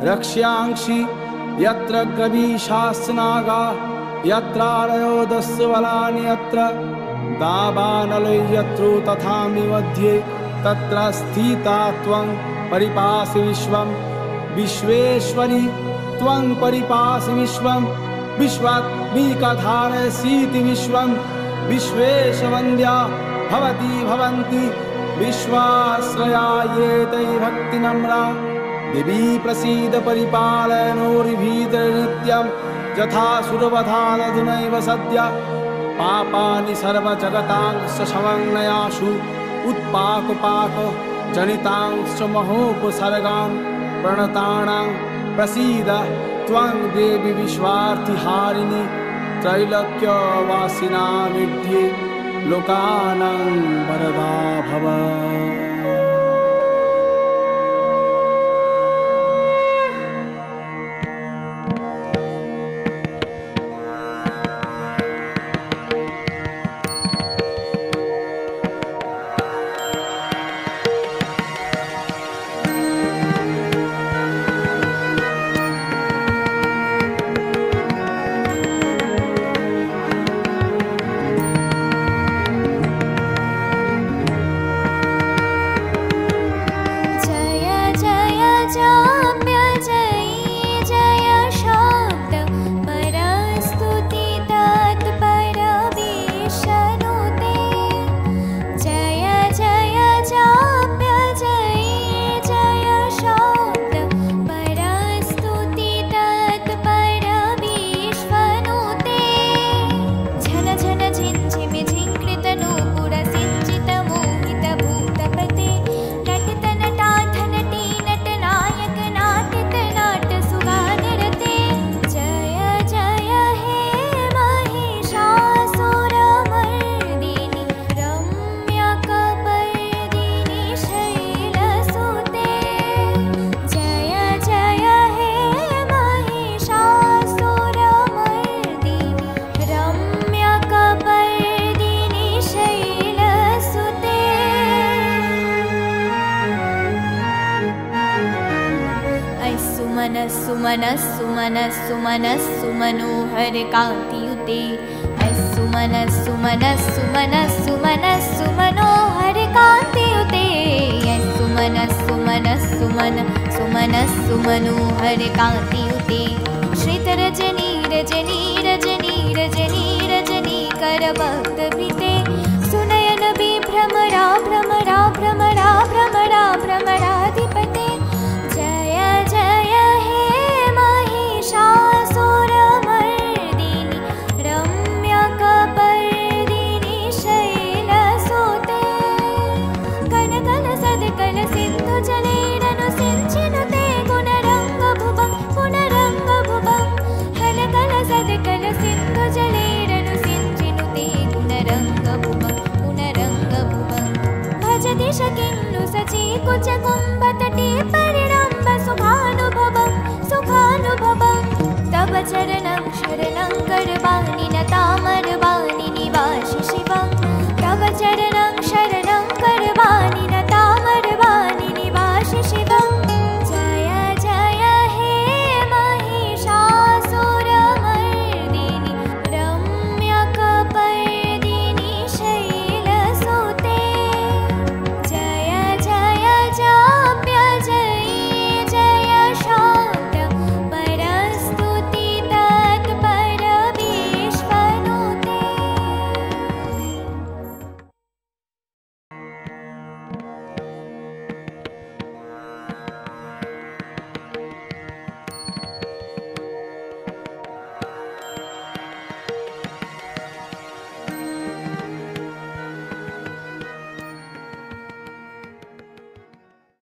रक्ष्यांसि यत्र गवीशास्नागा यत्रारयो दस्वलानि यत्र दावानलै यत्रो तथामि मध्ये तत्र स्थिता त्वं परिपासि विश्वं विश्वेश्वरी त्वं परिपासि विश्वं विश्वात्मिकधारयसीति विश्वं विश्वेशवन्द्या भवती भवन्ति विश्वाश्रया ये तै भक्तिनम्रा देवी प्रसीद परिपालयनोर्भीतनित्यं यथा सुरवधानधुनैव सद्य पापानि सर्वजगतांश्च समन्वयाशु उत्पाकपाक जनितांश्च महोपसर्गान् प्रणतानां प्रसीद त्वं देवी विश्वार्थिहारिणि त्रैलोक्यवासिनामिध्ये लोकानां वरदा भव। सुमनस्सु मनस्सु मनोहर कांतियुते सुमनस्सु मनस्सु मनस्सु मनस्सु मनोहर कांतियुते सुमनस्सु मनस्सु मनस्सु मनस्सु मनोहर कांतियुते श्रितरजनी रजनी रजनी रजनी रजनी करभक्तभीते सुनयन विभ्रमरा भ्रमरा भ्रमरा भ्रमरा भ्रमराधिपते जय जय हे महिषासुरमर्दिनि रम्यकपर्दिनि शैलसुते कनकलसत्कलसिन्धुजलेरनुसिञ्चिनुते गुणरङ्गभुवं गुणरङ्गभुवं कनकलसत्कलसिन्धुजलेरनुसिञ्चिनुते गुणरङ्गभुवं गुणरङ्गभुवं भजति शकिन्नु सचीकुचकुम्भतटे परिरम्भ सुखानुभवं सुखानुभवं तव चरण